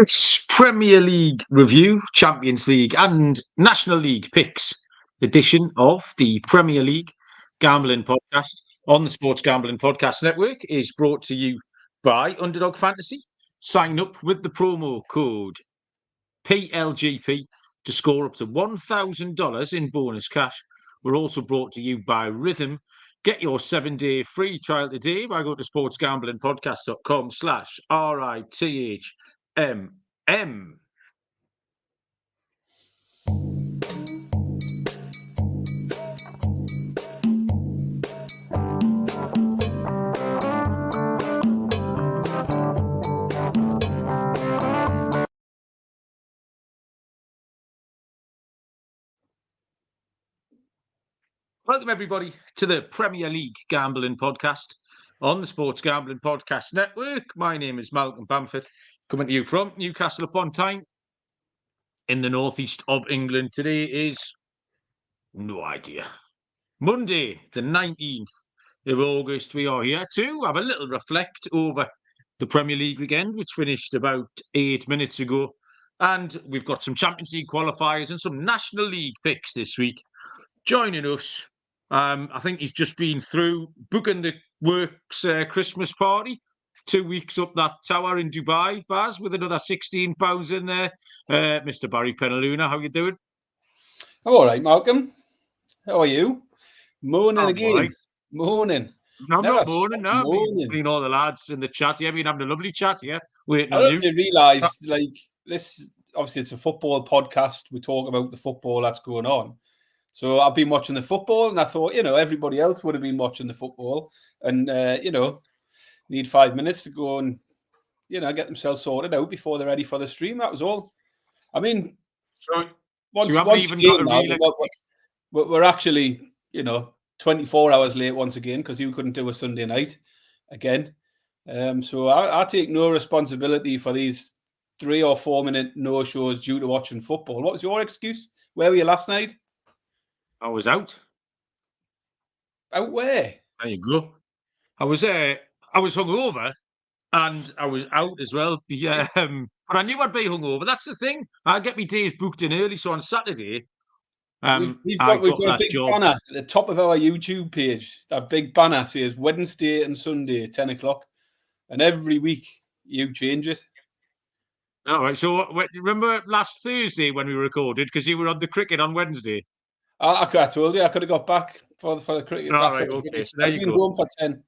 It's Premier League review, Champions League, and National League picks edition of the Premier League Gambling Podcast on the Sports Gambling Podcast Network is brought to you by Underdog Fantasy. Sign up with the promo code PLGP to score up to $1,000 in bonus cash. We're also brought to you by Rhythm. Get your 7-day free trial today by going to sportsgamblingpodcast.com/RITHMM. Welcome, everybody, to the Premier League Gambling Podcast on the Sports Gambling Podcast Network. My name is Malcolm Bamford, coming to you from Newcastle upon Tyne in the northeast of England. Today is, no idea, Monday, the 19th of August. We are here to have a little reflect over the Premier League weekend, which finished about 8 minutes ago. And we've got some Champions League qualifiers and some National League picks this week. Joining us, I think he's just been through booking the works Christmas party. 2 weeks up that tower in Dubai, Baz, with another £16 in there. Mr. Barry Penaluna, how you doing? I'm all right, Malcolm. How are you? Moaning I'm again. all right. Moaning. I'm Never not moaning, no. stop moaning. Between all the lads in the chat here, been having a lovely chat here. Waiting I on don't you. know if you realise, like, this, obviously it's a football podcast. We talk about the football that's going on. So I've been watching the football and I thought, everybody else would have been watching the football and, need 5 minutes to go and, get themselves sorted out before they're ready for the stream. That was all. I mean, once again, we're actually, 24 hours late once again because you couldn't do a Sunday night again. So I take no responsibility for these 3 or 4 minute no-shows due to watching football. What was your excuse? Where were you last night? I was out. Out where? There you go. I was hungover and I was out as well. But I knew I'd be hungover. That's the thing. I get my days booked in early. So on Saturday, we've got a big banner at the top of our YouTube page. That big banner says Wednesday and Sunday, 10 o'clock. And every week you change it. All right. So remember last Thursday when we recorded, because you were on the cricket on Wednesday? I told you I could have got back for the cricket. All right. Okay. So there you go. Home for 10.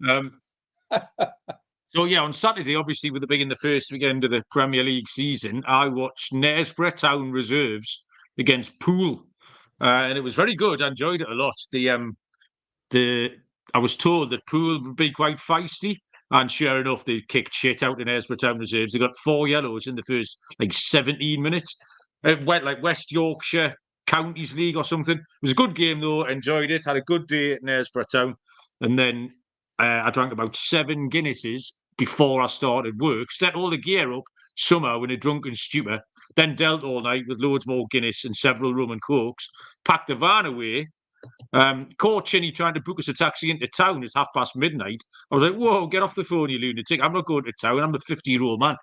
So, on Saturday, obviously, with it being the first weekend of the Premier League season, I watched Knaresborough Town reserves against Poole. And it was very good. I enjoyed it a lot. I was told that Poole would be quite feisty. And sure enough, they kicked shit out in Knaresborough Town reserves. They got 4 yellows in the first, 17 minutes. It went like West Yorkshire Counties League or something. It was a good game, though. Enjoyed it. Had a good day at Knaresborough Town. And then I drank about 7 Guinnesses before I started work. Set all the gear up somehow in a drunken stupor. Then dealt all night with loads more Guinness and several rum and cokes. Packed the van away. Caught Chinny trying to book us a taxi into town at midnight. I was like, whoa, get off the phone, you lunatic. I'm not going to town. I'm a 50-year-old man.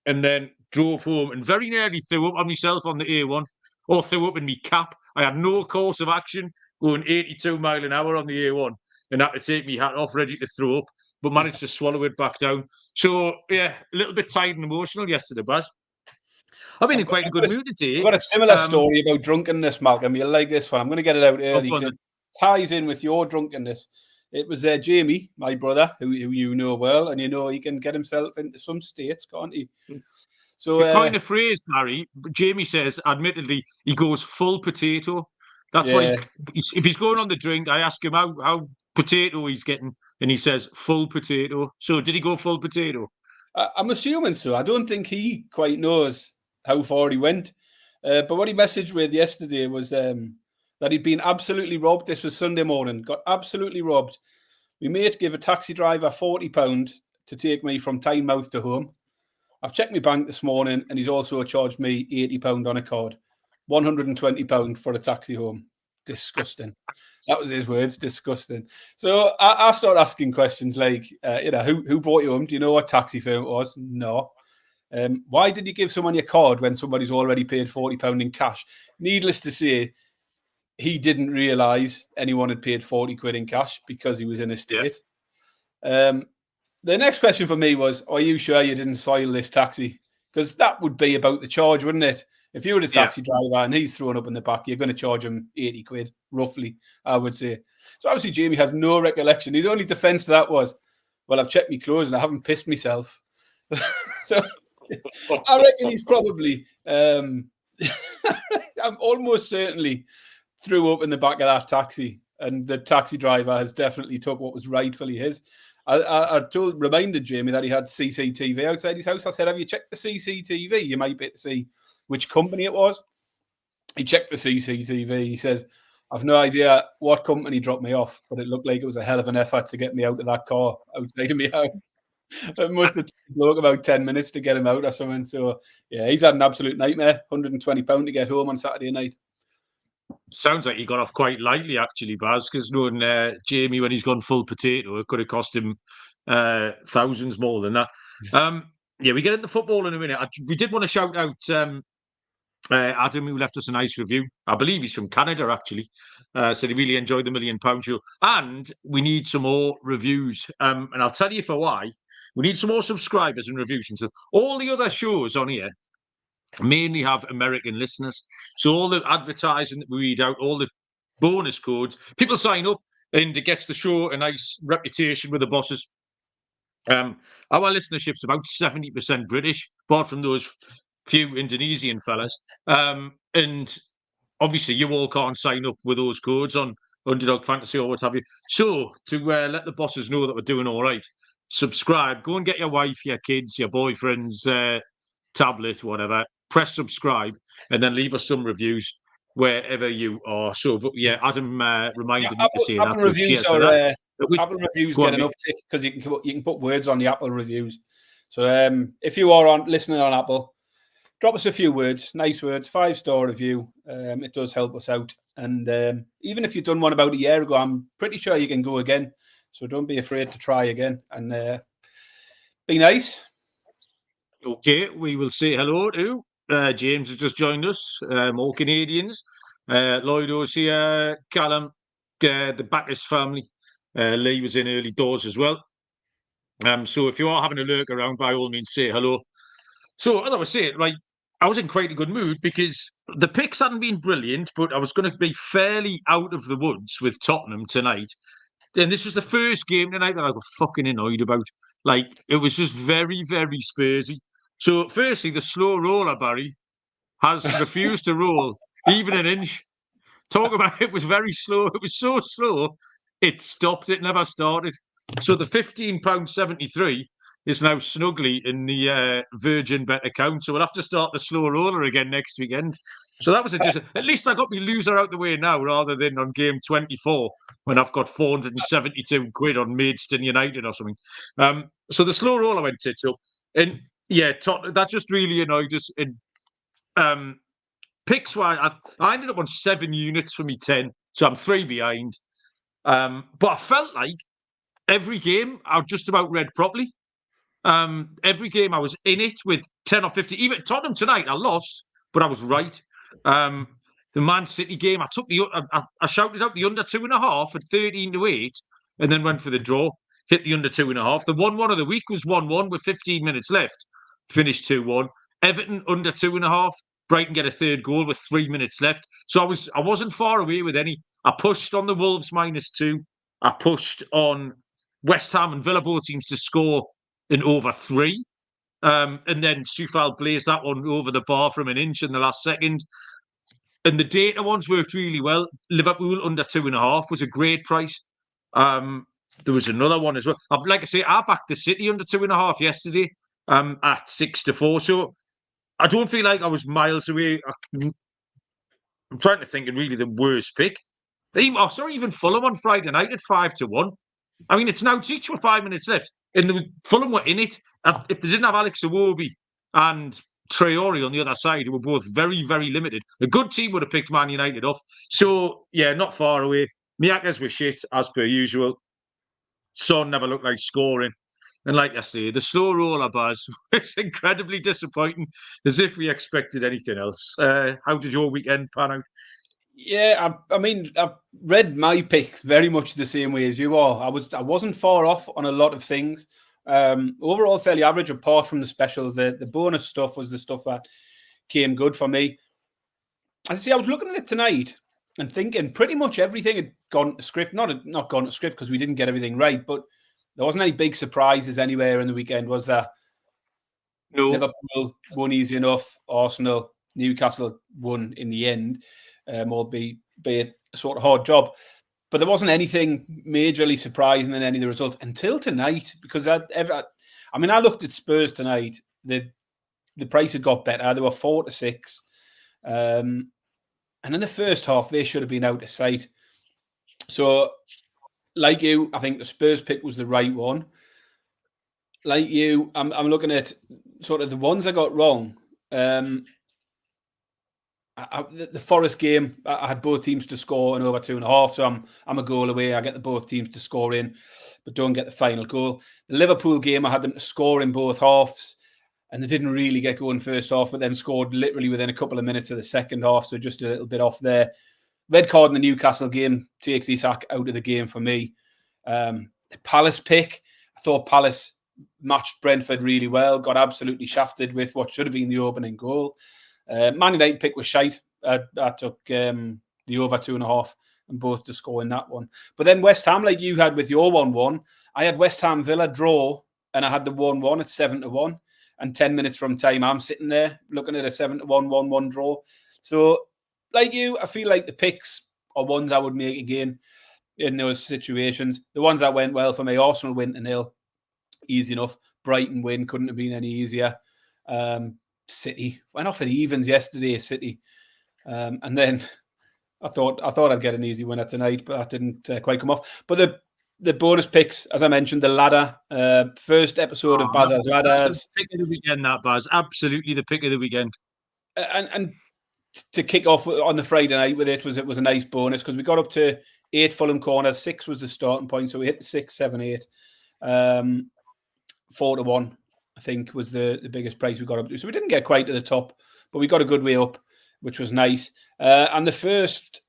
And then drove home and very nearly threw up on myself on the A1 or threw up in me cap. I had no course of action going 82 mile an hour on the A1 and had to take me hat off ready to throw up, but managed to swallow it back down. So, a little bit tired and emotional yesterday, Baz. I've been in quite a good mood today. I've got a similar story about drunkenness, Malcolm. You'll like this one. I'm going to get it out early because it ties in with your drunkenness. It was Jamie, my brother, who you know well, and he can get himself into some states, can't he? So, to coin a phrase, Barry, Jamie says, admittedly, he goes full potato. That's why, if he's going on the drink, I ask him how potato he's getting, and he says full potato. So did he go full potato? I'm assuming so. I don't think he quite knows how far he went. But what he messaged with yesterday was that he'd been absolutely robbed. This was Sunday morning. Got absolutely robbed. My mate gave a taxi driver £40 to take me from Tynemouth to home. I've checked my bank this morning and he's also charged me £80 on a card. £120 for a taxi home. Disgusting. That was his words. Disgusting. So I started asking questions like, who brought you home? Do you know what taxi firm it was? No. Why did you give someone your card when somebody's already paid £40 in cash? Needless to say, he didn't realise anyone had paid 40 quid in cash because he was in a state. The next question for me was, are you sure you didn't soil this taxi? Because that would be about the charge, wouldn't it? If you were the taxi driver and he's thrown up in the back, you're going to charge him 80 quid, roughly, I would say. So obviously Jamie has no recollection. His only defence to that was, well, I've checked my clothes and I haven't pissed myself. So I reckon he's probably, I'm almost certainly threw up in the back of that taxi, and the taxi driver has definitely took what was rightfully his. I reminded Jamie that he had CCTV outside his house. I said, have you checked the CCTV? You might be able to see which company it was. He checked the CCTV. He says, I've no idea what company dropped me off, but it looked like it was a hell of an effort to get me out of that car outside of me house. It must have took about 10 minutes to get him out or something. So, yeah, he's had an absolute nightmare. £120 to get home on Saturday night. Sounds like he got off quite lightly, actually, Baz, because knowing Jamie, when he's gone full potato, it could have cost him thousands more than that. Yeah, we get into football in a minute. We did want to shout out Adam, who left us a nice review. I believe he's from Canada, actually. Said he really enjoyed the £1 Million show. And we need some more reviews. And I'll tell you for why. We need some more subscribers and reviews. And so all the other shows on here mainly have American listeners. So all the advertising that we read out, all the bonus codes, people sign up and it gets the show a nice reputation with the bosses. Our listenership's about 70% British, apart from those few Indonesian fellas. And obviously you all can't sign up with those codes on Underdog Fantasy or what have you. So to let the bosses know that we're doing all right, subscribe. Go and get your wife, your kids, your boyfriend's tablet, whatever. Press subscribe and then leave us some reviews wherever you are. So, but yeah, Adam reminded me to say Apple that. Reviews so are Apple reviews get an uptick because you can put words on the Apple reviews. So if you are listening on Apple, drop us a few words, nice words, 5-star review. It does help us out. And even if you've done one about a year ago, I'm pretty sure you can go again. So don't be afraid to try again and be nice. Okay, we will say hello to James has just joined us, all Canadians. Lloyd here, Callum, the Backus family. Lee was in early doors as well. So if you are having a lurk around, by all means, say hello. So as I was saying, right, I was in quite a good mood because the picks hadn't been brilliant, but I was going to be fairly out of the woods with Tottenham tonight. And this was the first game tonight that I got fucking annoyed about. Like, it was just very, very Spursy. So, firstly, the slow roller, Barry, has refused to roll even an inch. Talk about it was very slow. It was so slow, it stopped. It never started. So the £15.73 is now snugly in the Virgin Bet account. So we'll have to start the slow roller again next weekend. So that was at least I got my loser out the way now rather than on game 24 when I've got 472 quid on Maidstone United or something. So the slow roller went tits up. And yeah, that just really annoyed us. And picks wise, I ended up on 7 units for me 10. So I'm 3 behind. But I felt like every game I just about read properly. Every game I was in it with 10 or 50. Even Tottenham tonight, I lost, but I was right. The Man City game, I shouted out the under 2.5 at 13-8, and then went for the draw. Hit the under 2.5. The 1-1 of the week was 1-1 with 15 minutes left. Finished 2-1. Everton under 2.5. Brighton get a third goal with 3 minutes left. So I wasn't far away with any. I pushed on the Wolves -2. I pushed on West Ham and Villa both teams to score in over 3. And then Soufal blazed that one over the bar from an inch in the last second. And the data ones worked really well. Liverpool under 2.5 was a great price. There was another one as well. Like I say, I backed the City under 2.5 yesterday at 6-4. So I don't feel like I was miles away. I'm trying to think of really the worst pick. Even Fulham on Friday night at 5-1. I mean, it's now each with 5 minutes left. And Fulham were in it. If they didn't have Alex Iwobi and Traore on the other side, who were both very, very limited, a good team would have picked Man United off. So, yeah, not far away. Miakas were shit, as per usual. Son never looked like scoring. And like I say, the slow roller buzz was incredibly disappointing, as if we expected anything else. How did your weekend pan out? Yeah, I mean, I've read my picks very much the same way as you are. I wasn't far off on a lot of things. Overall, fairly average, apart from the specials. The bonus stuff was the stuff that came good for me. I see. I was looking at it tonight and thinking pretty much everything had gone to script. Not gone to script because we didn't get everything right, but there wasn't any big surprises anywhere in the weekend, was there? No. Liverpool won easy enough. Arsenal, Newcastle won in the end, albeit a sort of hard job. But there wasn't anything majorly surprising in any of the results until tonight, because I looked at Spurs tonight. The price had got better. They were 4-6. And in the first half, they should have been out of sight. So, like you, I think the Spurs pick was the right one. Like you, I'm looking at sort of the ones I got wrong. The Forest game, I had both teams to score and over 2.5, so I'm a goal away. I get the both teams to score in, but don't get the final goal. The Liverpool game, I had them to score in both halves, and they didn't really get going first half, but then scored literally within a couple of minutes of the second half, so just a little bit off there. Red card in the Newcastle game takes Isak out of the game for me. The Palace pick, I thought Palace matched Brentford really well, got absolutely shafted with what should have been the opening goal. Man United pick was shite. I took the over 2.5 and both to score in that one. But then West Ham, like you had with your 1-1, I had West Ham Villa draw, and I had the 1-1 at 7-1. And 10 minutes from time, I'm sitting there looking at a 7-1, 1-1 draw. So, like you, I feel like the picks are ones I would make again in those situations. The ones that went well for me: Arsenal win to 0. Easy enough. Brighton win, couldn't have been any easier. City went off at evens yesterday, City. And then I thought I'd get an easy winner tonight, but that didn't quite come off. But the bonus picks, as I mentioned, the ladder, first episode of Baz's Ladders. Pick of the weekend, that Baz. Absolutely the pick of the weekend. And to kick off on the Friday night with it was a nice bonus, because we got up to 8 Fulham corners. 6 was the starting point, so we hit the 6, 7, 8. 4-1, I think, was the biggest price we got up to. So we didn't get quite to the top, but we got a good way up, which was nice. And the first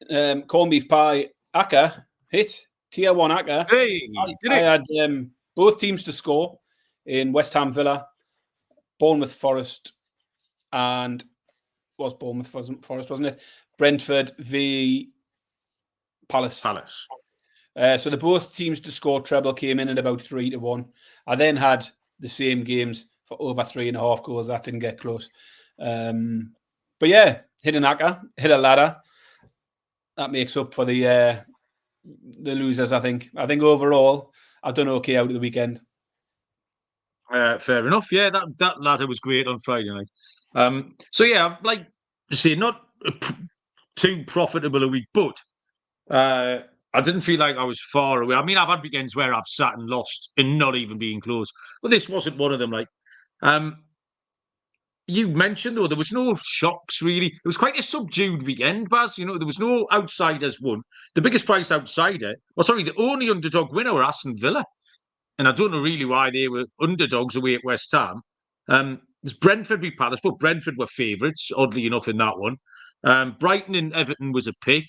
corned beef pie Aka hit, tier 1 Aka. Hey, I had both teams to score in West Ham Villa, Bournemouth Forest, and was Bournemouth Forest, wasn't it? Brentford v Palace. So the both teams to score treble came in at about 3-1. I then had the same games for over 3.5 goals. That didn't get close. But yeah, hit an Aka, hit a ladder. That makes up for the losers, I think. I think overall, I've done okay out of the weekend. Fair enough. Yeah, that ladder was great on Friday night. So yeah, like I say, not too profitable a week, but I didn't feel like I was far away. I mean, I've had weekends where I've sat and lost and not even being close, but this wasn't one of them. Like, you mentioned, though, there was no shocks, really. It was quite a subdued weekend, Baz. You know, there was no outsiders won. The biggest price outsider, the only underdog winner were Aston Villa. And I don't know really why they were underdogs away at West Ham. There's Brentford v Palace, but Brentford were favourites, oddly enough, in that one. Brighton and Everton was a pick.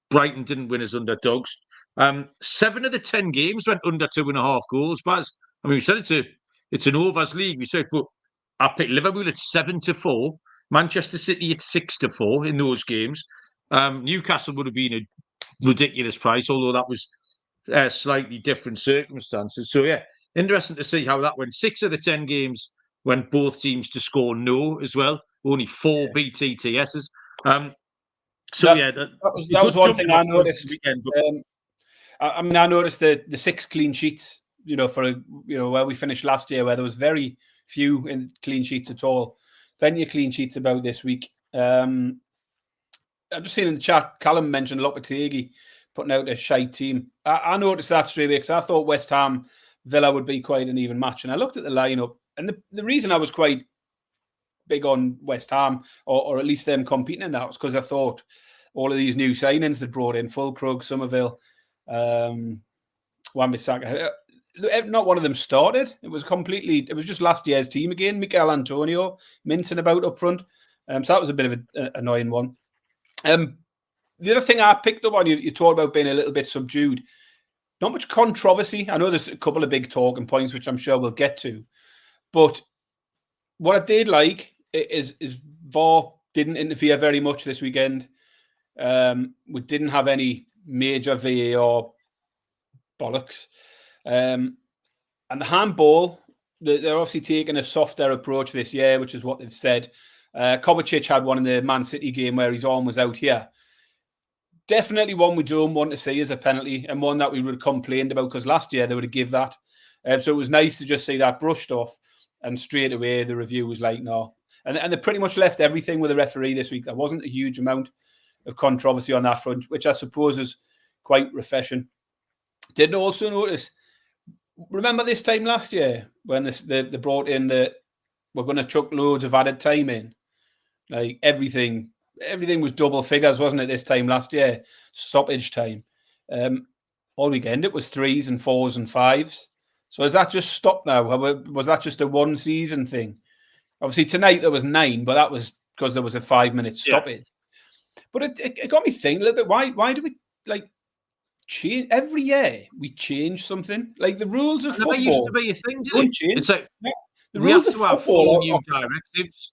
Brighton didn't win as underdogs. 7 of the 10 games went under 2.5 goals, Baz. I mean, we said it's an overs league. We said, but I picked Liverpool at 7-4, Manchester City at 6-4 in those games. Newcastle would have been a ridiculous price, although that was slightly different circumstances. So yeah, interesting to see how that went. 6 of the 10 games went both teams to score no as well. Only 4 BTTSs. So that was one thing I noticed. Weekend, I mean, I noticed the 6 clean sheets. Where we finished last year, where there was very few in clean sheets at all. Plenty of clean sheets about this week. I've just seen in the chat, Callum mentioned Lopetegui putting out a shite team. I noticed that straight away, because I thought West Ham Villa would be quite an even match, and I looked at the lineup, and the reason I was quite big on West Ham, or at least them competing in that, was because I thought all of these new signings that brought in Fulkrug, Somerville, Wan-Bissaka, not one of them started. It was just last year's team again. Mikel Antonio mincing about up front. So that was a bit of an annoying one. The other thing I picked up on, you talked about being a little bit subdued. Not much controversy. I know there's a couple of big talking points, which I'm sure we'll get to. But what I did like is VAR didn't interfere very much this weekend. We didn't have any major VAR bollocks. And the handball, they're obviously taking a softer approach this year, which is what they've said. Kovacic had one in the Man City game where his arm was out here. Definitely one we don't want to see as a penalty, and one that we would have complained about because last year they would have give that. So it was nice to just see that brushed off, and straight away the review was like, no. And they pretty much left everything with the referee this week. There wasn't a huge amount of controversy on that front, which I suppose is quite refreshing. Didn't also notice, remember this time last year when they brought in we're going to chuck loads of added time in? Like everything was double figures, wasn't it, this time last year? Stoppage time. All weekend it was 3s and 4s and 5s. So has that just stopped now? Was that just a one season thing? Obviously tonight there was 9, but that was because there was a 5-minute stoppage. Yeah. But it got me thinking a little bit, why do we like change every year? We change something. Like the rules of football used to be a thing, didn't it? Change. It's like the rules of football have 4 new directives.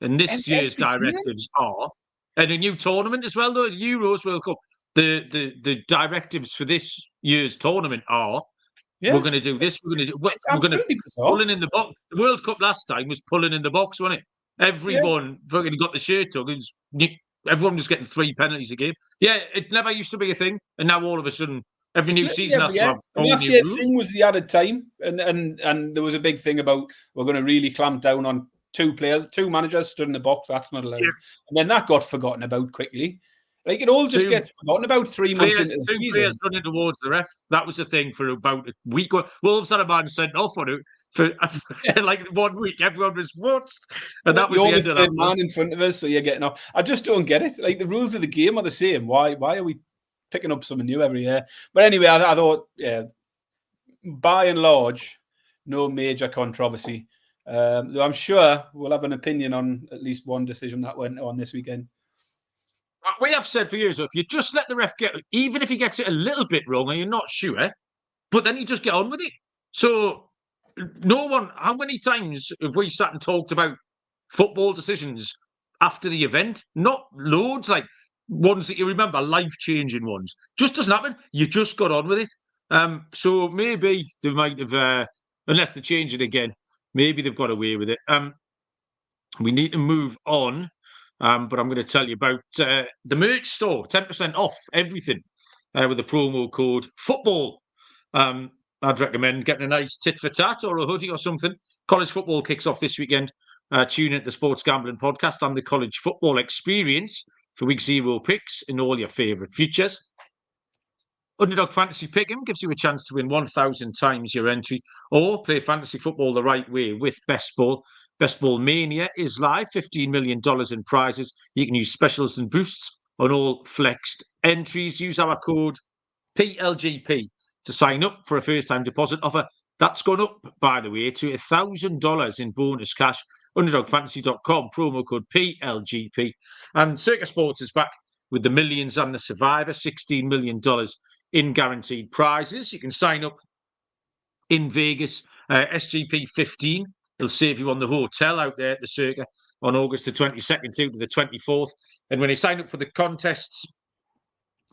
And this year's directives are, and a new tournament as well, though, the Euros World Cup. The directives for this year's tournament are, we're going to do this, we're going to pulling in the box. The World Cup last time was pulling in the box, wasn't it? Everyone fucking got the shirt took. Everyone was getting 3 penalties a game. Yeah, it never used to be a thing, and now all of a sudden, every new season has to have 4 last year's thing was the added time, and there was a big thing about we're going to really clamp down on 2 managers stood in the box. That's not allowed. Yeah. And then that got forgotten about quickly. Like it all just gets forgotten about 3 months into the season. 2 players running towards the ref. That was the thing for about a week. Wolves had a man sent off on it for like 1 week. Everyone was what? And that was the end of that man in front of us, so you're getting off. I just don't get it. Like the rules of the game are the same. Why are we picking up something new every year? But anyway, I thought, yeah, by and large, no major controversy. I'm sure we'll have an opinion on at least one decision that went on this weekend. We have said for years, if you just let the ref get, even if he gets it a little bit wrong and you're not sure, but then you just get on with it. So no one, how many times have we sat and talked about football decisions after the event? Not loads, like ones that you remember, life-changing ones. Just doesn't happen. You just got on with it. So maybe they might have, unless they change it again, maybe they've got away with it. We need to move on. But I'm going to tell you about the merch store, 10% off everything with the promo code FOOTBALL. I'd recommend getting a nice tit for tat or a hoodie or something. College football kicks off this weekend. Tune in to the Sports Gambling Podcast and the College Football Experience for Week 0 picks in all your favourite futures. Underdog Fantasy Pick'em gives you a chance to win 1,000 times your entry or play fantasy football the right way with Best Ball. Best Ball Mania is live, $15 million in prizes. You can use specials and boosts on all flexed entries. Use our code PLGP to sign up for a first-time deposit offer. That's gone up, by the way, to $1,000 in bonus cash. UnderdogFantasy.com, promo code PLGP. And Circa Sports is back with the Millions and the Survivor, $16 million in guaranteed prizes. You can sign up in Vegas, SGP 15. It'll save you on the hotel out there at the Circa on August the 22nd to the 24th. And when you sign up for the contests,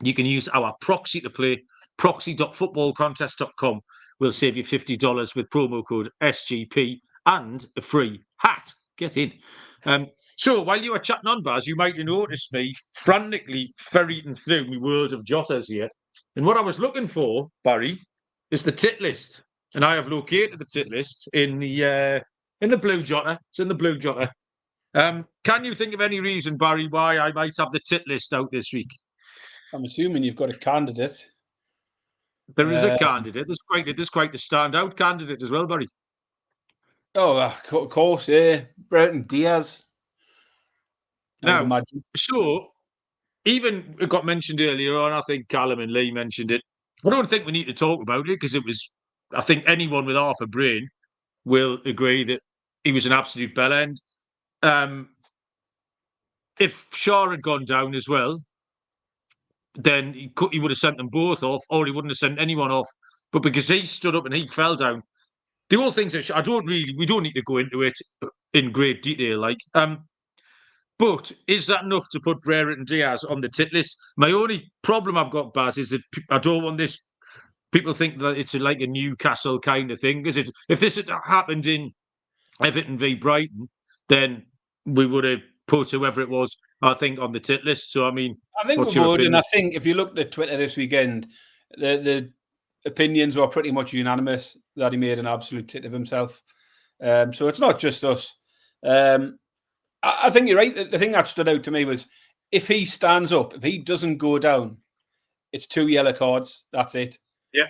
you can use our proxy to play, proxy.footballcontest.com. We'll save you $50 with promo code SGP and a free hat. Get in. So while you were chatting on, Baz, you might have noticed me frantically ferreting through my world of jotters here. And what I was looking for, Barry, is the tit list. And I have located the tit list in the blue jotter. It's in the blue jotter. Can you think of any reason, Barry, why I might have the tit list out this week? I'm assuming you've got a candidate. There is a candidate. There's quite a standout candidate as well, Barry. Oh, of course, yeah. Brenton Diaz. Now, so even it got mentioned earlier on, I think Callum and Lee mentioned it. I don't think we need to talk about it because it was I think anyone with half a brain will agree that he was an absolute bellend. If Shaw had gone down as well, then he would have sent them both off, or he wouldn't have sent anyone off. But because he stood up and he fell down, the whole thing's we don't need to go into it in great detail, but is that enough to put Brereton Diaz on the tit list? My only problem I've got, Baz, is that I don't want this. People think that it's like a Newcastle kind of thing. Because if this had happened in Everton v Brighton, then we would have put whoever it was, I think, on the tit list. So, I mean, I think we would. And I think if you looked at Twitter this weekend, the opinions were pretty much unanimous that he made an absolute tit of himself. So it's not just us. I think you're right. The thing that stood out to me was if he stands up, if he doesn't go down, it's 2 yellow cards. That's it. Yeah.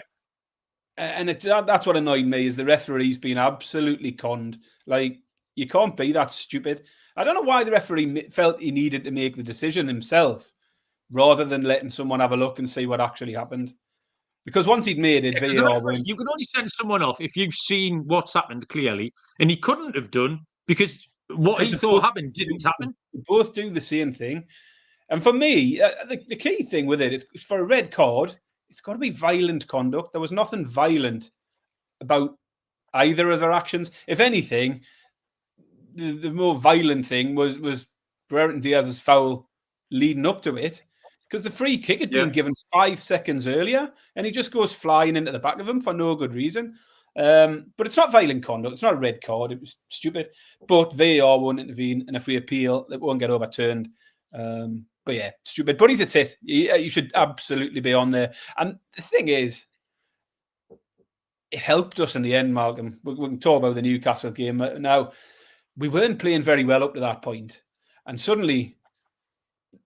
And that's what annoyed me is the referee's been absolutely conned. Like, you can't be that stupid. I don't know why the referee felt he needed to make the decision himself rather than letting someone have a look and see what actually happened. Because once he'd made it, VAR you can only send someone off if you've seen what's happened clearly, and he couldn't have done because what he thought happened didn't happen. They both do the same thing. And for me, the key thing with it is for a red card, it's got to be violent conduct. There was nothing violent about either of their actions. If anything, the more violent thing was Brereton Diaz's foul leading up to it, because the free kick had been given 5 seconds earlier, and he just goes flying into the back of him for no good reason. But it's not violent conduct. It's not a red card. It was stupid. But VAR won't intervene, and if we appeal, it won't get overturned. But yeah, stupid. But he's a tit. You should absolutely be on there. And the thing is, it helped us in the end, Malcolm. We can talk about the Newcastle game now. We weren't playing very well up to that point, and suddenly,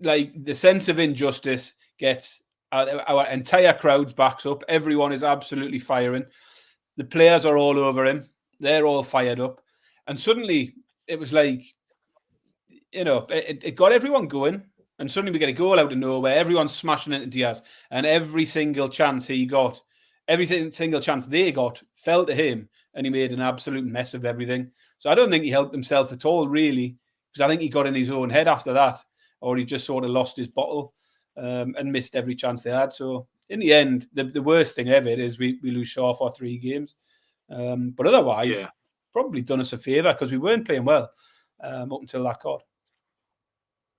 like, the sense of injustice gets our entire crowd backs up. Everyone is absolutely firing. The players are all over him. They're all fired up. And suddenly it was like, it got everyone going. And suddenly we get a goal out of nowhere. Everyone's smashing into Diaz. And every single chance he got, every single chance they got fell to him. And he made an absolute mess of everything. So I don't think he helped himself at all, really. Because I think he got in his own head after that. Or he just sort of lost his bottle and missed every chance they had. So in the end, the worst thing of it is we lose Shaw for 3 games. But otherwise, probably done us a favour because we weren't playing well up until that card.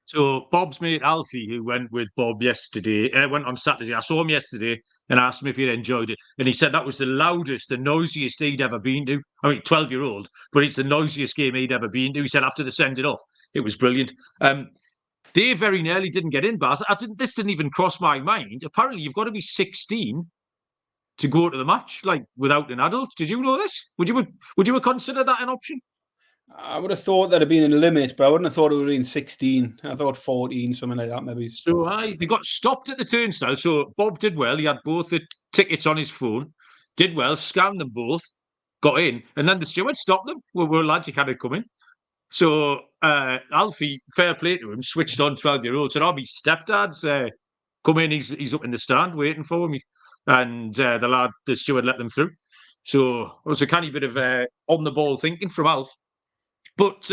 So Bob's mate Alfie, who went with Bob yesterday, went on Saturday. I saw him yesterday and asked him if he'd enjoyed it. And he said that was the loudest, the noisiest he'd ever been to. I mean, 12-year-old, but it's the noisiest game he'd ever been to. He said after they sent it off, it was brilliant. They very nearly didn't get in, Baz. This didn't even cross my mind. Apparently, you've got to be 16 to go to the match, like, without an adult. Did you know this? Would you consider that an option? I would have thought there'd have been a limit, but I wouldn't have thought it would have been 16. I thought 14, something like that, maybe. So they got stopped at the turnstile. So Bob did well. He had both the tickets on his phone, did well, scanned them both, got in, and then the steward stopped them. Well, lads, you can't come in. So Alfie, fair play to him, switched on 12-year-old, said, my stepdad's come in, he's up in the stand waiting for me. And the steward let them through. So it was a kind of bit of on-the-ball thinking from Alf. But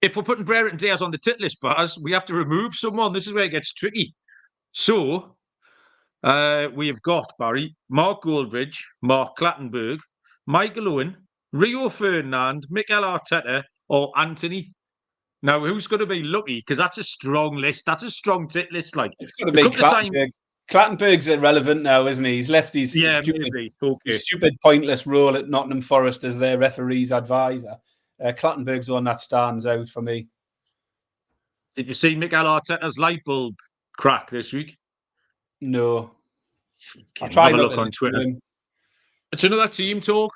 if we're putting Brereton Diaz on the tit list, Baz, we have to remove someone. This is where it gets tricky. So we have got, Barry, Mark Goldbridge, Mark Clattenburg, Michael Owen, Rio Ferdinand, Mikel Arteta, or Anthony. Now, who's going to be lucky? Because that's a strong list. That's a strong tit list. Like, it's going to be Clattenburg. Clattenburg's irrelevant now, isn't he? He's left his stupid, pointless role at Nottingham Forest as their referee's advisor. Clattenburg's the one that stands out for me. Did you see Mikel Arteta's light bulb crack this week? No. I tried to look on Twitter. It's another team talk.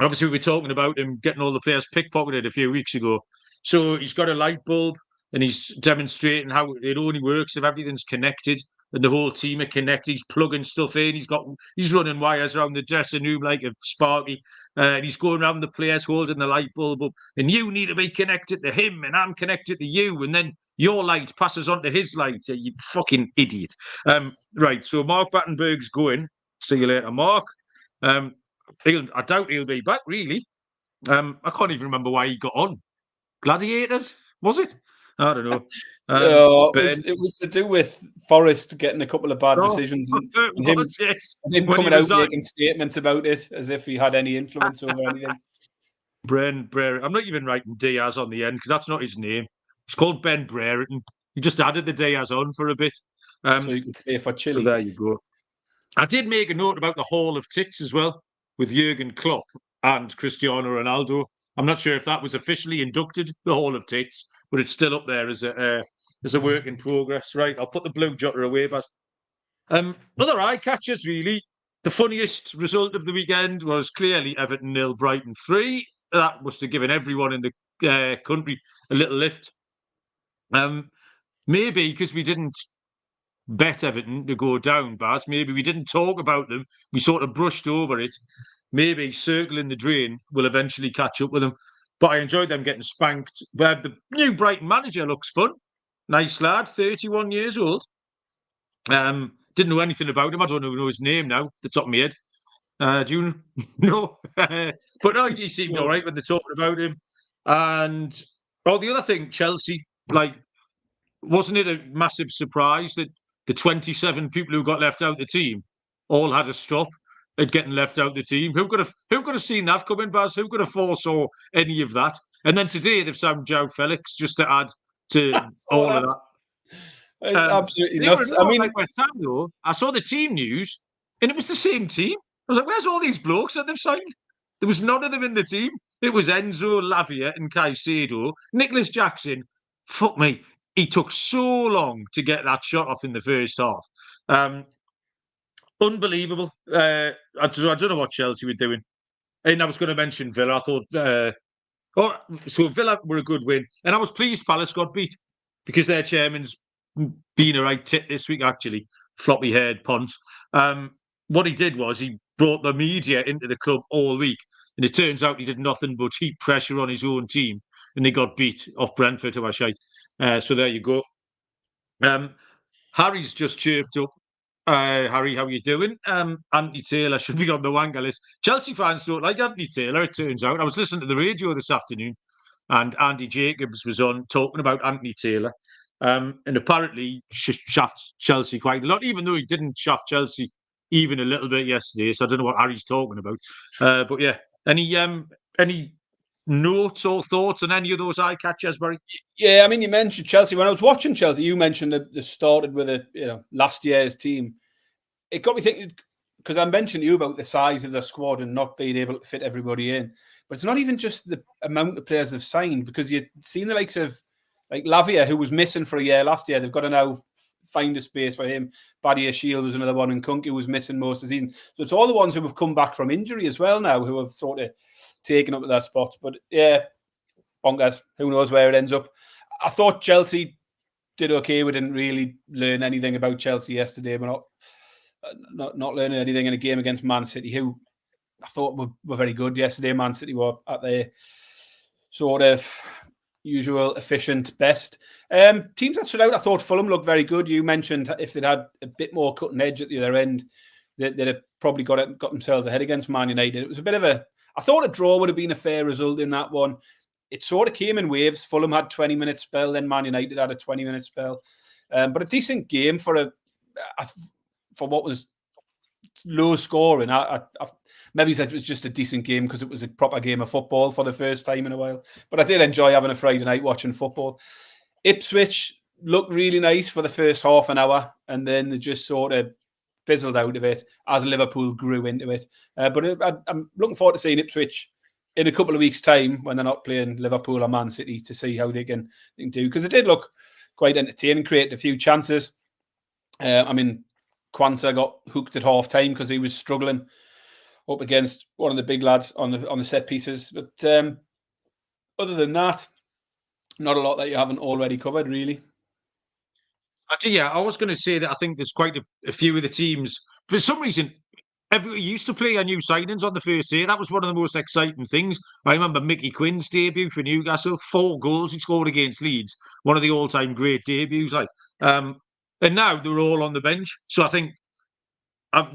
Obviously, we were talking about him getting all the players pickpocketed a few weeks ago. So he's got a light bulb and he's demonstrating how it only works if everything's connected and the whole team are connected. He's plugging stuff in. He's running wires around the dressing room like a Sparky. And he's going around the players holding the light bulb up. And you need to be connected to him and I'm connected to you. And then your light passes on to his light. You fucking idiot. Right, so Mark Battenberg's going. See you later, Mark. I doubt he'll be back, really. I can't even remember why he got on. Gladiators, was it? I don't know. It was to do with Forrest getting a couple of bad decisions and him coming out making statements about it as if he had any influence over anything. Ben Brereton. I'm not even writing Diaz on the end because that's not his name. It's called Ben Brereton. He just added the Diaz on for a bit. So you could play for Chile. So there you go. I did make a note about the Hall of Tits as well with Jurgen Klopp and Cristiano Ronaldo. I'm not sure if that was officially inducted, the Hall of Tits, but it's still up there as a work in progress. Right, I'll put the blue jotter away, but other eye catchers, really. The funniest result of the weekend was clearly Everton 0, Brighton 3. That must have given everyone in the country a little lift. Maybe because we didn't bet Everton to go down, Baz. Maybe we didn't talk about them. We sort of brushed over it. Maybe circling the drain will eventually catch up with them. But I enjoyed them getting spanked. The new Brighton manager looks fun. Nice lad, 31 years old. Didn't know anything about him. I don't even know his name now, off the top of my head. Do you know? But no, he seemed all right when they're talking about him. And the other thing, Chelsea, wasn't it a massive surprise that the 27 people who got left out of the team all had a stop at getting left out of the team? Who could have seen that coming, Baz? Who could have foresaw any of that? And then today they've signed João Felix just to add to all of that. Absolutely nuts. I mean, West Ham, though, I saw the team news and it was the same team. I was like, where's all these blokes that they've signed? There was none of them in the team. It was Enzo, Lavia and Caicedo. Nicholas Jackson, fuck me, he took so long to get that shot off in the first half. Unbelievable. I don't know what Chelsea were doing. And I was going to mention Villa. I thought, so Villa were a good win. And I was pleased Palace got beat because their chairman's been a right tit this week, actually. Floppy-haired Pont. What he did was he brought the media into the club all week. And it turns out he did nothing but heap pressure on his own team. And they got beat off Brentford to a shite. So there you go. Harry's just chirped up. Harry, how you doing? Anthony Taylor should be on the wanker list. Chelsea fans don't like Anthony Taylor, it turns out. I was listening to the radio this afternoon and Andy Jacobs was on talking about Anthony Taylor. And apparently shaft Chelsea quite a lot, even though he didn't shaft Chelsea even a little bit yesterday. So I don't know what Harry's talking about. But yeah, any notes or thoughts on any of those eye catchers, Barry? Yeah, I mean, you mentioned Chelsea. When I was watching Chelsea, you mentioned that they started with last year's team. It got me thinking, because I mentioned to you about the size of the squad and not being able to fit everybody in. But it's not even just the amount of players they've signed, because you've seen the likes of like Lavia, who was missing for a year last year. They've got to now find a space for him. Badia Shield was another one, and Kunku was missing most of the season. So it's all the ones who have come back from injury as well now, who have sort of taken up their spots. But yeah, bonkers. Who knows where it ends up? I thought Chelsea did okay. We didn't really learn anything about Chelsea yesterday. We're not learning anything in a game against Man City, who I thought were very good yesterday. Man City were at their sort of usual efficient best. Teams that stood out, I thought Fulham looked very good. You mentioned if they'd had a bit more cutting edge at the other end, they'd have probably got themselves ahead against Man United. It was a bit of I thought a draw would have been a fair result in that one. It sort of came in waves. Fulham had 20-minute spell, then Man United had a 20-minute spell. But a decent game for what was low scoring. Maybe it was just a decent game because it was a proper game of football for the first time in a while. But I did enjoy having a Friday night watching football. Ipswich looked really nice for the first half an hour, and then they just sort of fizzled out of it as Liverpool grew into it. But I'm looking forward to seeing Ipswich in a couple of weeks' time when they're not playing Liverpool or Man City to see how they can do, because it did look quite entertaining, created a few chances. I mean, Kwanzaa got hooked at half time because he was struggling up against one of the big lads on the set pieces. But other than that, not a lot that you haven't already covered, really. Actually, yeah, I was going to say that I think there's quite a few of the teams, for some reason, everybody used to play our new signings on the first day. That was one of the most exciting things. I remember Mickey Quinn's debut for Newcastle, 4 goals he scored against Leeds, one of the all-time great debuts. And now they're all on the bench. So I think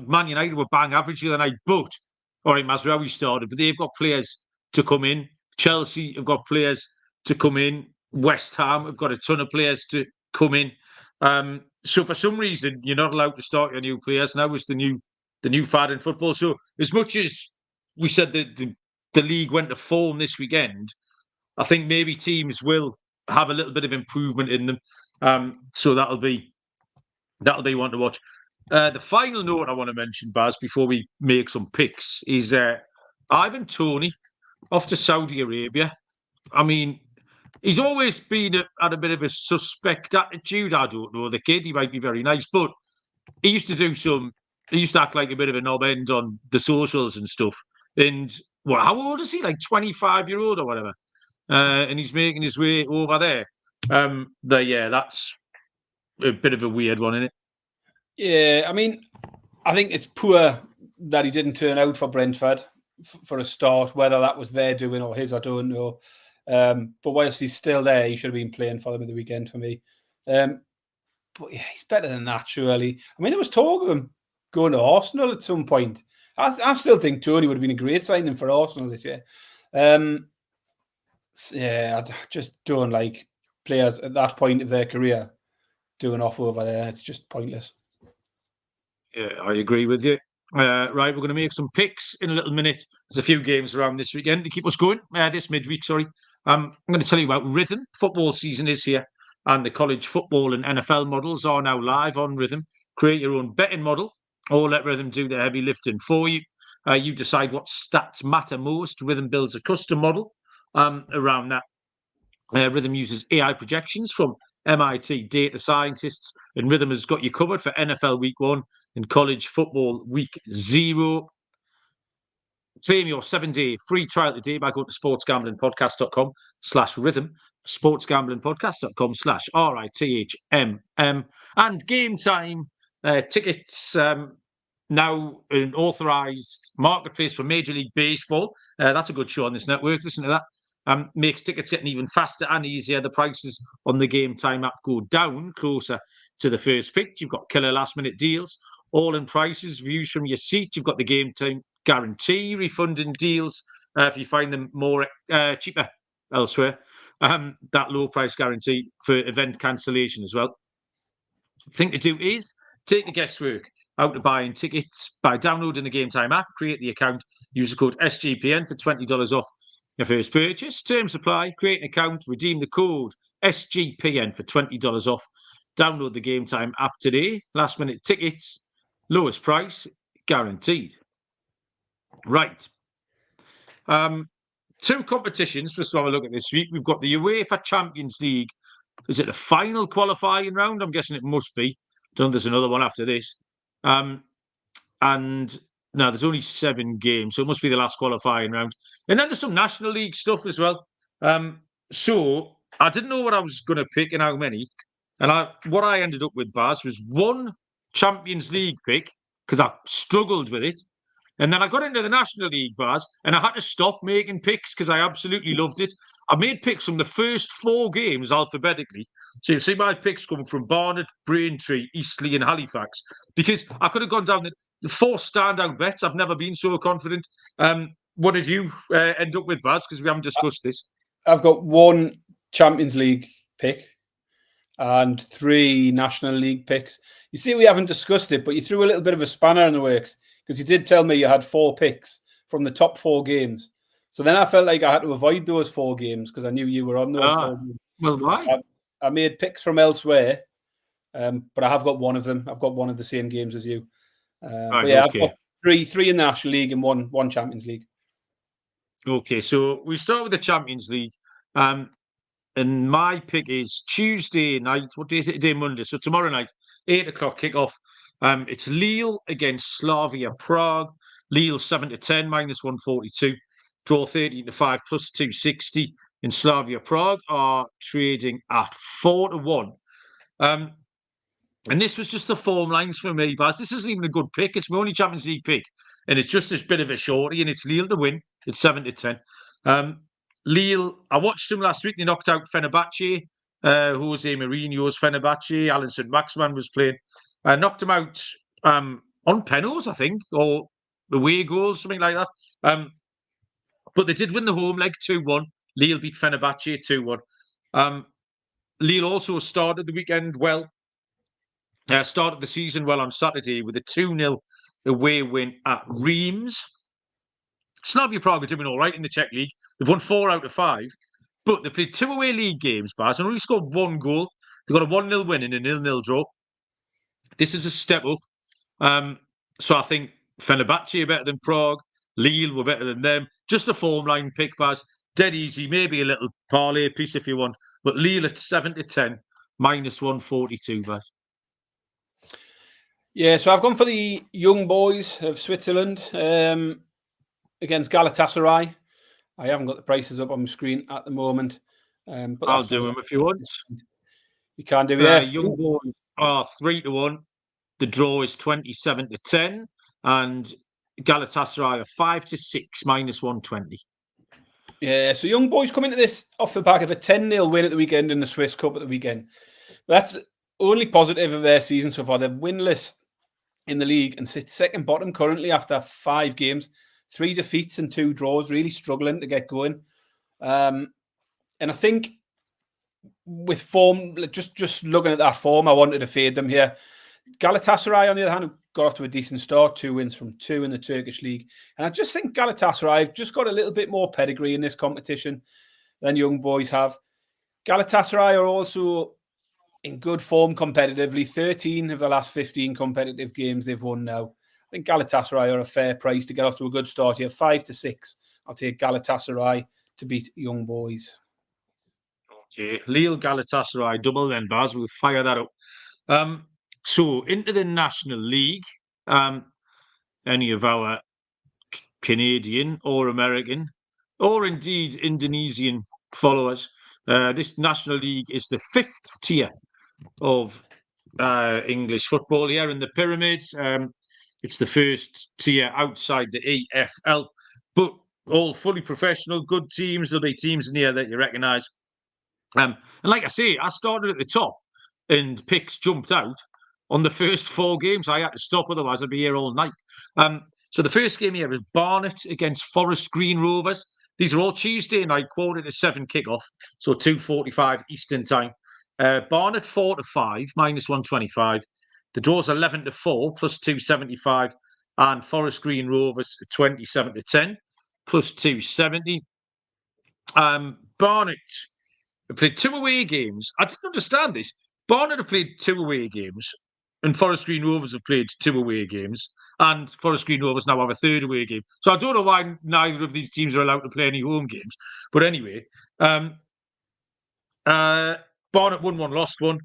Man United were bang average the other night, but all right, Mazraoui started, but they've got players to come in. Chelsea have got players to come in. West Ham have got a ton of players to come in. So for some reason, you're not allowed to start your new players. Now it's the new fad in football. So as much as we said that the league went to form this weekend, I think maybe teams will have a little bit of improvement in them. So that'll be one to watch. The final note I want to mention, Baz, before we make some picks, is Ivan Toney off to Saudi Arabia. I mean, he's always been had a bit of a suspect attitude. I don't know the kid. He might be very nice, but he used to act like a bit of a knob end on the socials and stuff. And how old is he? Like 25-year-old or whatever. And he's making his way over there. That's a bit of a weird one, isn't it? Yeah, I mean, I think it's poor that he didn't turn out for Brentford for a start. Whether that was their doing or his, I don't know. But whilst he's still there, he should have been playing for them at the weekend for me. But yeah, he's better than that, surely. I mean, there was talk of him going to Arsenal at some point. I still think Toney would have been a great signing for Arsenal this year. I just don't like players at that point of their career doing off over there. It's just pointless. Yeah, I agree with you. Right, we're going to make some picks in a little minute. There's a few games around this weekend to keep us going. This midweek, sorry. I'm going to tell you about Rhythm. Football season is here, and the college football and NFL models are now live on Rhythm. Create your own betting model, or let Rhythm do the heavy lifting for you. You decide what stats matter most. Rhythm builds a custom model around that. Rhythm uses AI projections from MIT data scientists, and Rhythm has got you covered for NFL Week 1 and college football Week 0. Claim your 7-day free trial today by going to sportsgamblingpodcast.com/rhythm, sportsgamblingpodcast.com/RITHMM. And Game Time tickets, now an authorised marketplace for Major League Baseball. That's a good show on this network. Listen to that. Makes tickets getting even faster and easier. The prices on the Game Time app go down closer to the first pitch. You've got killer last-minute deals, all-in prices, views from your seat. You've got the Game Time guarantee, refunding deals if you find them more cheaper elsewhere. That low price guarantee for event cancellation as well. The thing to do is take the guesswork out of buying tickets by downloading the Game Time app, create the account, use the code SGPN for $20 off your first purchase. Terms apply. Create an account, redeem the code SGPN for $20 off. Download the Game Time app today. Last minute tickets, lowest price, guaranteed. Right. Two competitions for us to have a look at this week. We've got the UEFA Champions League. Is it the final qualifying round? I'm guessing it must be. I don't know if there's another one after this. And no, there's only 7 games, so it must be the last qualifying round. And then there's some National League stuff as well. So I didn't know what I was going to pick and how many. And what I ended up with, Baz, was one Champions League pick because I struggled with it. And then I got into the National League, Baz, and I had to stop making picks because I absolutely loved it. I made picks from the first 4 games alphabetically. So you see my picks come from Barnet, Braintree, Eastleigh and Halifax. Because I could have gone down the 4 standout bets. I've never been so confident. What did you end up with, Baz? Because we haven't discussed this. I've got 1 Champions League pick and 3 National League picks. You see, we haven't discussed it, but you threw a little bit of a spanner in the works because you did tell me you had 4 picks from the top 4 games. So then I felt like I had to avoid those 4 games because I knew you were on those 4 games. Well, why? So I made picks from elsewhere, but I have got one of them. I've got one of the same games as you. Right, but yeah, okay. I've got 3 in the National League and one Champions League. Okay, so we start with the Champions League. And my pick is Tuesday night. What day is it today? Monday. So tomorrow night, 8 o'clock kickoff. It's Lille against Slavia Prague. Lille 7-10, -142. Draw 13-5, +260. And Slavia Prague are trading at 4-1. And this was just the form lines for me, Baz. This isn't even a good pick. It's my only Champions League pick. And it's just a bit of a shorty. And it's Lille to win. It's 7-10. Lille, I watched them last week. They knocked out Fenerbahce. Jose Mourinho's Fenerbahce. Alan St. Maximan was playing. Knocked them out on penalties, I think. Or away goals, something like that. But they did win the home leg 2-1. Lille beat Fenerbahce 2-1. Lille also started the weekend well. Started the season well on Saturday with a 2-0 away win at Reims. Slavia Prague are doing all right in the Czech League. They've won 4 out of 5, but they played 2 away league games, Baz, and only scored 1 goal. They got a 1-0 win and a 0-0 draw. This is a step up. So I think Fenerbahce are better than Prague. Lille were better than them. Just a form line pick, Baz. Dead easy. Maybe a little parlay piece if you want. But Lille at 7-10, minus 142, Baz. Yeah, so I've gone for the young boys of Switzerland against Galatasaray. I haven't got the prices up on the screen at the moment. But I'll do them if you want. You can do, yeah. Young boys are 3-1. The draw is 27-10. And Galatasaray are 5-6, minus 120. Yeah, so young boys come into this off the back of a 10-0 win at the weekend in the Swiss Cup at the weekend. That's the only positive of their season so far. They're winless in the league and sit second bottom currently after 5 games, 3 defeats and 2 draws, really struggling to get going. And I think with form, just looking at that form, I wanted to fade them here. Galatasaray, on the other hand, got off to a decent start, 2 wins from 2 in the Turkish league. And I just think Galatasaray have just got a little bit more pedigree in this competition than young boys have. Galatasaray are also in good form competitively. 13 of the last 15 competitive games they've won now. I think Galatasaray are a fair price to get off to a good start here. 5-6. I'll take Galatasaray to beat young boys. Okay, Lille Galatasaray double then, Baz. We'll fire that up. So into the National League, any of our Canadian or American or indeed Indonesian followers, this National League is the 5th tier of English football here in the pyramids. It's the first tier outside the EFL, but all fully professional, good teams. There'll be teams in here that you recognise. And like I say, I started at the top and picks jumped out on the first 4 games. I had to stop, otherwise I'd be here all night. So the first game here is Barnet against Forest Green Rovers. These are all Tuesday night, 7:15 kickoff, so 2:45 Eastern time. Barnet 4-5, minus 125. The draw's 11-4, plus 275. And Forest Green Rovers 27-10, plus 270. Barnet have played 2 away games. I didn't understand this. Barnet have played 2 away games, and Forest Green Rovers have played 2 away games, and Forest Green Rovers now have a 3rd away game. So I don't know why neither of these teams are allowed to play any home games. But anyway, Barnet won 1, lost 1.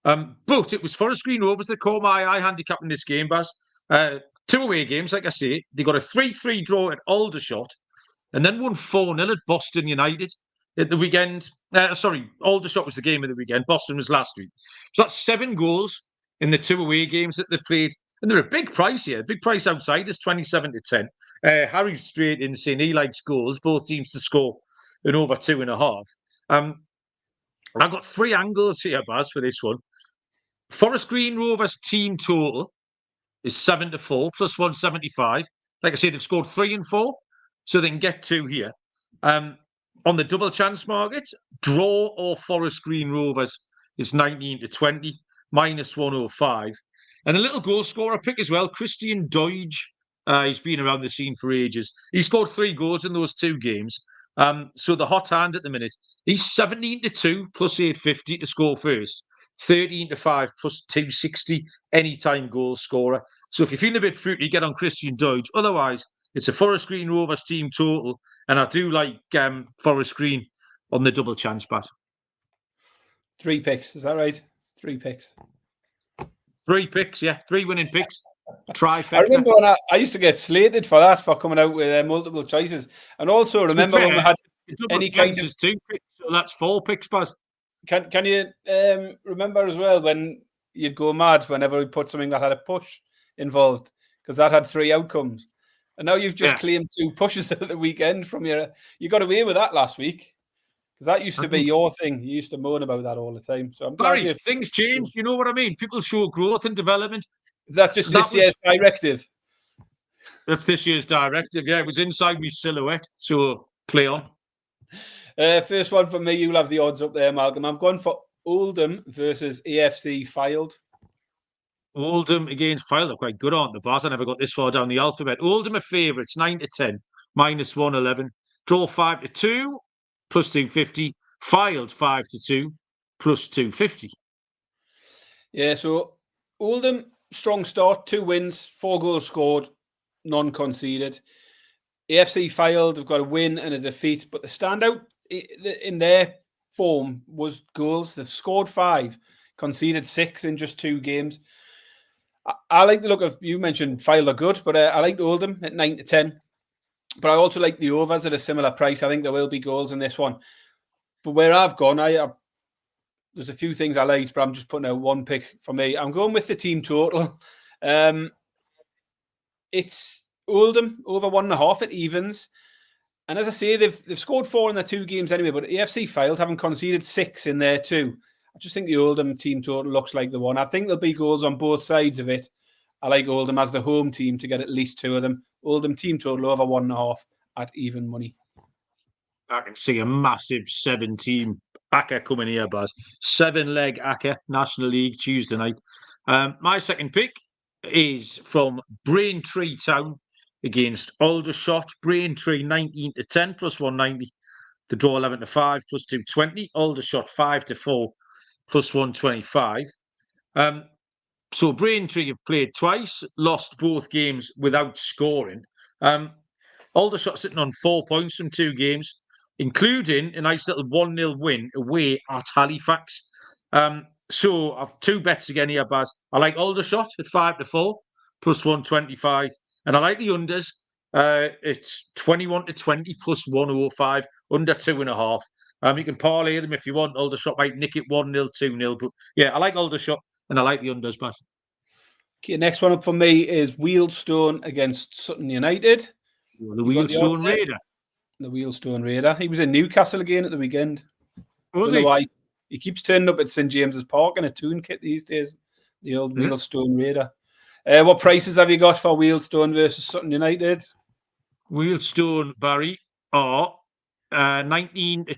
But it was Forest Green Rovers that caught my eye handicapping this game, Baz. 2 away games, like I say. They got a 3-3 draw at Aldershot, and then won 4-0 at Boston United at the weekend. Aldershot was the game of the weekend. Boston was last week. So that's 7 goals in the 2 away games that they've played. And they're a big price here. Big price outside is 27-10. Harry's straight in saying he likes goals. Both teams to score in over 2.5. I've got 3 angles here, Baz, for this one. Forest Green Rovers team total is 7-4, plus 175. Like I said, they've scored 3 and 4, so they can get 2 here. On the double chance market, draw or Forest Green Rovers is 19-20, minus 105. And the little goal scorer pick as well, Christian Doige. He's been around the scene for ages. He scored 3 goals in those 2 games. So the hot hand at the minute, he's 17-2, plus 850 to score first. 13-5, plus 260, anytime goal scorer. So if you're feeling a bit fruity, get on Christian Doige. Otherwise, it's a Forest Green Rovers team total. And I do like Forest Green on the double chance bet. 3 picks, is that right? 3 picks. 3 picks, yeah. 3 winning picks. Trifecta. I remember when I used to get slated for that, for coming out with multiple choices. And also remember when we had any kind of 2 picks, so that's 4 picks, Baz. Can you remember as well when you'd go mad whenever we put something that had a push involved, because that had 3 outcomes, and now you've just claimed 2 pushes at the weekend from your. You got away with that last week, because that used to be your thing. You used to moan about that all the time. So I'm glad Barry, things change. You know what I mean? People show growth and development. That's just this year's directive. That's this year's directive. Yeah, it was inside me silhouette. So play on. First one for me, you'll have the odds up there, Malcolm. I've gone for Oldham versus AFC Fylde. Oldham against Fylde are quite good, aren't the boss? I never got this far down the alphabet. Oldham are favourites, 9-10, -111. Draw 5-2, +250. Fylde 5-2, +250. Yeah, so Oldham, strong start, 2 wins, 4 goals scored, none conceded. AFC Fylde have got a win and a defeat, but the standout in their form was goals. They've scored 5, conceded 6 in just 2 games. I like the look of, you mentioned Fylde are good, but I like Oldham at 9-10. But I also like the overs at a similar price. I think there will be goals in this one. But where I've gone, there's a few things I liked, but I'm just putting out one pick for me. I'm going with the team total. It's Oldham over 1.5 at evens. And as I say, they've scored 4 in their 2 games anyway, but AFC Fylde haven't conceded 6 in there too. I just think the Oldham team total looks like the one. I think there'll be goals on both sides of it. I like Oldham as the home team to get at least 2 of them. Oldham team total over 1.5 at even money. I can see a massive 7-team ACCA coming here, Baz. 7-leg ACCA, National League, Tuesday night. My second pick is from Braintree Town against Aldershot. Braintree 19-10, +190. The draw 11-5, +220. Aldershot 5-4, +125. So Braintree have played twice, lost both games without scoring. Aldershot sitting on 4 points from 2 games, including a nice little 1-0 win away at Halifax. So I've 2 bets again here, Baz. I like Aldershot at 5-4, +125. And I like the unders. It's 21-20, +105, under 2.5. You can parlay them if you want. Aldershot might nick it 1-0, 2-0. But yeah, I like Aldershot and I like the unders, Baz. Okay, next one up for me is Wealdstone against Sutton United. The Wealdstone Raider. The Wealdstone Raider. He was in Newcastle again at the weekend. Was Don't he? know why. He keeps turning up at St James's Park in a toon kit these days. The old Wealdstone Raider. What prices have you got for Wealdstone versus Sutton United? Wealdstone, Barry, are 19-10,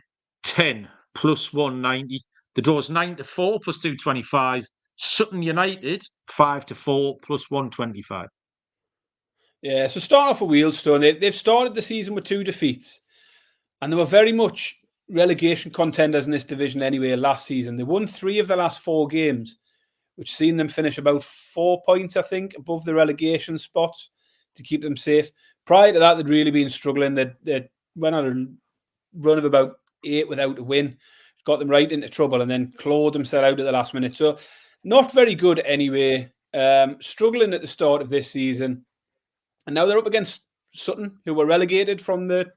+190. The draw's 9-4, +225. Sutton United, 5-4, +125. Yeah, so starting off with Wealdstone, they've started the season with 2 defeats. And they were very much relegation contenders in this division anyway last season. They won 3 of the last 4 games, which seen them finish about 4 points, I think, above the relegation spots to keep them safe. Prior to that, they'd really been struggling. They went on a run of about 8 without a win, got them right into trouble, and then clawed themselves out at the last minute. So not very good anyway. Struggling at the start of this season. And now they're up against Sutton, who were relegated from the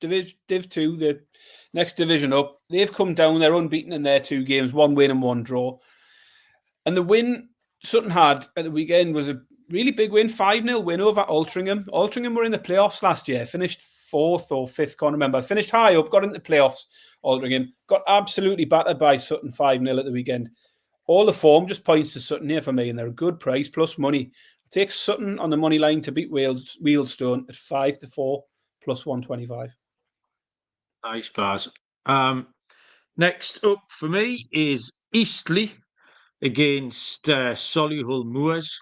Div 2, the next division up. They've come down. They're unbeaten in their 2 games, 1 win and 1 draw. And the win Sutton had at the weekend was a really big win, 5-0 win over Altrincham. Altrincham were in the playoffs last year, finished 4th or 5th, can't remember. Finished high up, got into the playoffs, Altrincham. Got absolutely battered by Sutton 5-0 at the weekend. All the form just points to Sutton here for me, and they're a good price plus money. I take Sutton on the money line to beat Wealdstone at 5-4, +125. Nice, Baz. Next up for me is Eastleigh against Solihull Moors.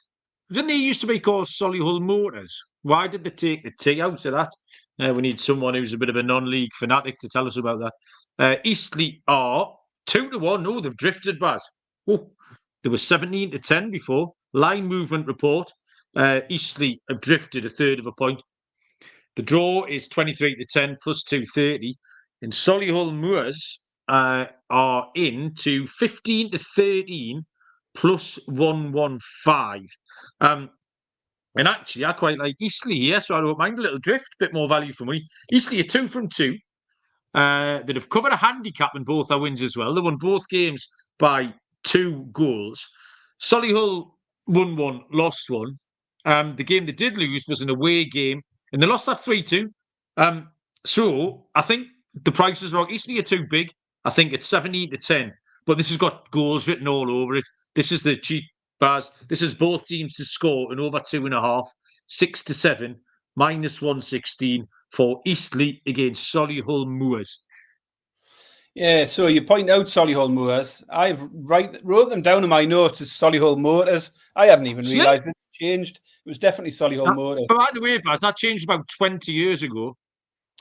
Didn't they used to be called Solihull Motors? Why did they take the T out of that? We need someone who's a bit of a non-league fanatic to tell us about that. Eastleigh are 2-1. Oh, they've drifted, Baz. Oh, they were 17-10 before. Line movement report. Eastleigh have drifted 1/3 of a point. The draw is 23-10, +230. And Solihull Moors are into 15-13, +115. And actually, I quite like Eastleigh here, so I don't mind a little drift, bit more value for money. Eastleigh are 2 from 2. That have covered a handicap in both their wins as well. They won both games by 2 goals. Solihull won 1, lost 1. The game they did lose was an away game, and they lost that 3-2. So I think the price is wrong. Eastleigh are too big. I think it's 17-10, but this has got goals written all over it. This is the cheap Baz. This is both teams to score in over 2.5. 6-7, -116 for Eastleigh against Solihull Moors. Yeah, so you point out Solihull Moors. I've wrote them down in my notes as Solihull Motors. I hadn't even realised it changed. It was definitely Solihull Motors. By the way, Baz, that changed about 20 years ago.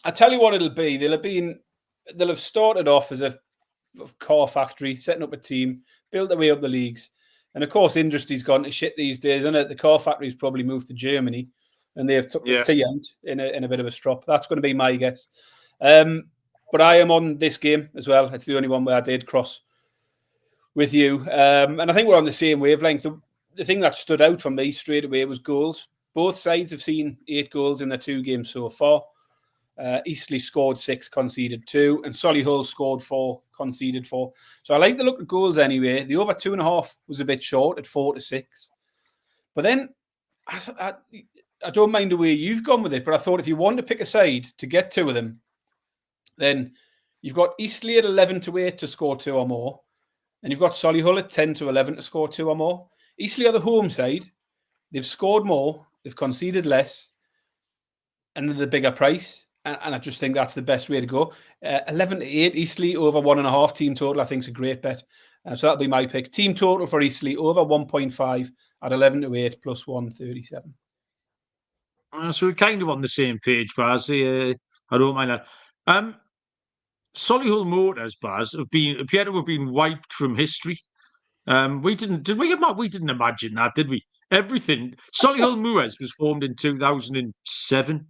I tell you what it'll be. They'll have started off as a car factory, setting up a team, built their way up the leagues. And of course, industry's gone to shit these days, isn't it? The car factory's probably moved to Germany and they've took the T-Ant in a bit of a strop. That's going to be my guess. But I am on this game as well. It's the only one where I did cross with you. And I think we're on the same wavelength. The thing that stood out for me straight away was goals. Both sides have seen 8 goals in their 2 games so far. Eastleigh scored 6, conceded 2, and Solihull scored 4, conceded 4. So I like the look of goals anyway. The over 2.5 was a bit short at 4-6. But then I don't mind the way you've gone with it, but I thought if you want to pick a side to get 2 of them, then you've got Eastleigh at 11-8 to score 2 or more, and you've got Solihull at 10-11 to score 2 or more. Eastleigh are the home side. They've scored more, they've conceded less, and they're the bigger price. And I just think that's the best way to go. 11-8, Eastleigh over 1.5 team total, I think is a great bet. So that'll be my pick. Team total for Eastleigh over 1.5 at 11-8 plus 137. So we're kind of on the same page, Baz. I don't mind that. Solihull Motors, Baz, appear to have been wiped from history. We didn't imagine that, did we? Everything. Solihull Moors was formed in 2007.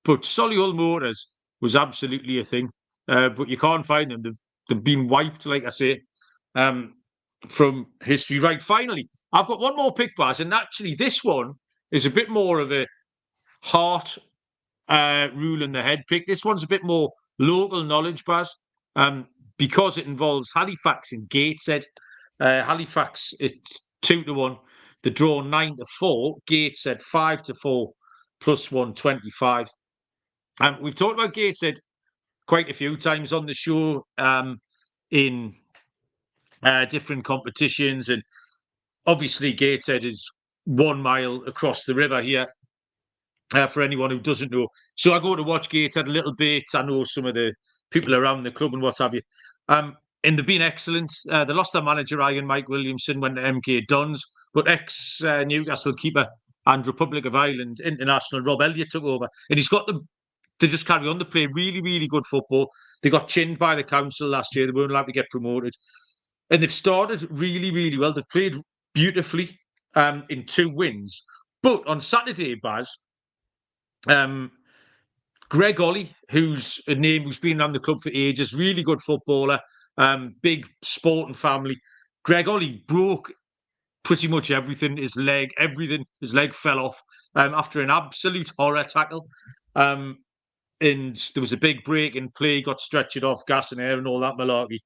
But Solihull Motors was absolutely a thing. But you can't find them. They've been wiped, like I say, from history. Right, finally, I've got one more pick, Baz, and actually this one is a bit more of a heart rule in the head pick. This one's a bit more local knowledge, Baz, because it involves Halifax and Gateshead. Halifax, it's 2-1. The draw 9-4. Gateshead 5-4 plus 125. We've talked about Gateshead quite a few times on the show in different competitions, and obviously Gateshead is 1 mile across the river here. For anyone who doesn't know, so I go to watch Gateshead a little bit. I know some of the people around the club and what have you, and they've been excellent. They lost their manager Ian Mike Williamson, went to MK Dons, but ex-Newcastle keeper and Republic of Ireland international Rob Elliott took over, and he's got them to just carry on to play really, really good football. They got chinned by the council last year. They weren't allowed to get promoted, and they've started really, really well. They've played beautifully in 2 wins, but on Saturday, Baz, Greg Ollie, who's a name who's been around the club for ages, really good footballer, big sporting family. Greg Ollie broke pretty much everything. His leg fell off after an absolute horror tackle. And there was a big break in play, got stretchered off, gas and air and all that malarkey.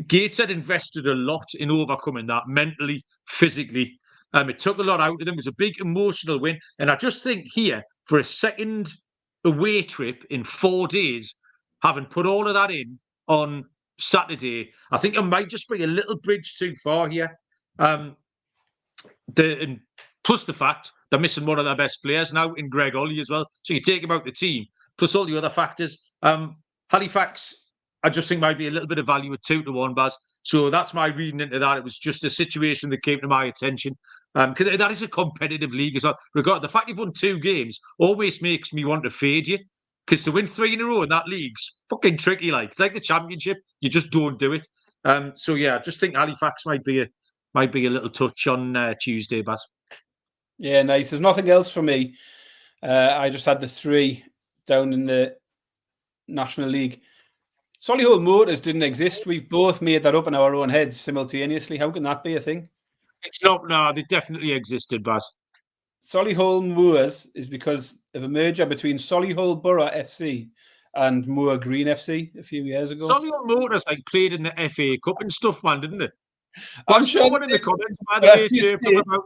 Gateshead invested a lot in overcoming that mentally, physically. It took a lot out of them. It was a big emotional win. And I just think here, for a second away trip in 4 days, having put all of that in on Saturday, I think I might just be a little bridge too far here. And plus the fact they're missing one of their best players now in Greg Ollie as well. So you take him out the team, plus all the other factors. Halifax, I just think might be a little bit of value at 2-1, Baz. So that's my reading into that. It was just a situation that came to my attention. Because that is a competitive league as well. Regardless, the fact you've won 2 games always makes me want to fade you. Because to win 3 in a row in that league's fucking tricky. It's like the championship. You just don't do it. So yeah, I just think Halifax might be a little touch on Tuesday, Baz. Yeah, nice. There's nothing else for me. I just had the 3 down in the National League. Solihull Motors didn't exist. We've both made that up in our own heads simultaneously. How can that be a thing? It's not. No, they definitely existed, Baz. Solihull Moors is because of a merger between Solihull Borough FC and Moor Green FC a few years ago. Solihull Motors played in the FA Cup and stuff, man, didn't they? I'm sure one in the comments, by the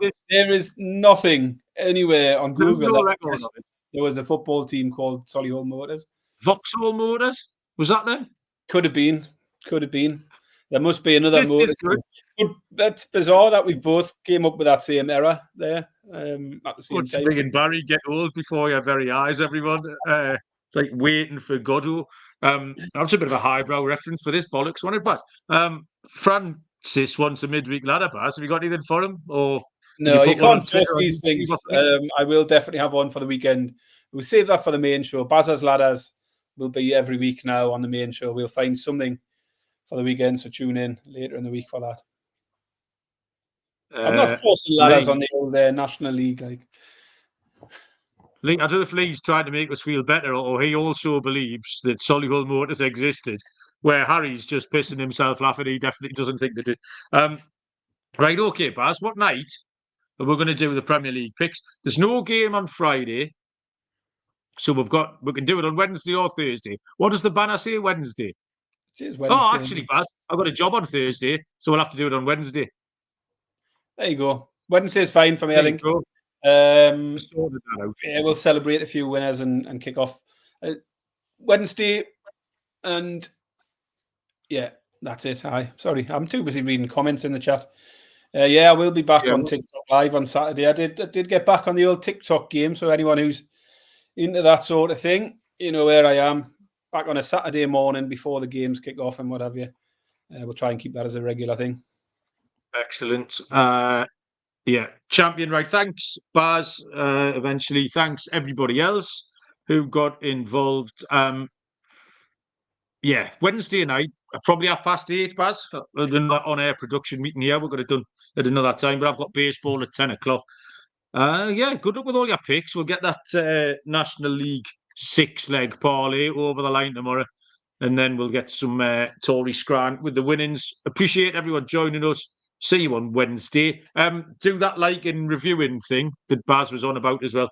way, there is nothing anywhere on Google. There was a football team called Solihull Motors. Vauxhall Motors? Was that them? Could have been. There must be another This motor. is good. But that's bizarre that we both came up with that same error there at the same time. Big and Barry get old before your very eyes, everyone. It's like waiting for Godot. That's a bit of a highbrow reference for this bollocks, wasn't it? But Francis wants a midweek ladder pass. Have you got anything for him? Or no, you can't force these or things. I will definitely have one for the weekend. We'll save that for the main show. Bazza's ladders will be every week now on the main show. We'll find something for the weekend, so tune in later in the week for that. I'm not forcing ladders on the old National League. Lee, I don't know if Lee's trying to make us feel better, or he also believes that Solihull Motors existed, where Harry's just pissing himself laughing. He definitely doesn't think they did. Right, okay, Baz, what night are we going to do the Premier League picks? There's no game on Friday, so we can do it on Wednesday or Thursday. What does the banner say? Wednesday. Oh, actually, Baz, I've got a job on Thursday, so we'll have to do it on Wednesday. There you go. Wednesday's fine for me, I think. Yeah, we'll celebrate a few winners and kick off Wednesday, and yeah, that's it. Sorry, I'm too busy reading comments in the chat. Yeah, I will be back on TikTok live on Saturday. I did get back on the old TikTok game, so anyone who's into that sort of thing, you know where I am. Back on a Saturday morning before the games kick off and what have you. We'll try and keep that as a regular thing. Excellent. Yeah, champion, right. Thanks, Baz. Eventually, thanks everybody else who got involved. Yeah, Wednesday night, probably 8:30, Baz. On-air production meeting here. We've got it done at another time, but I've got baseball at 10 o'clock. Yeah, good luck with all your picks. We'll get that National League 6-leg parlay over the line tomorrow, and then we'll get some Tory Scran with the winnings. Appreciate everyone joining us. See you on Wednesday. Do that like and reviewing thing that Baz was on about as well.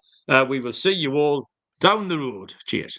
We will see you all down the road. Cheers.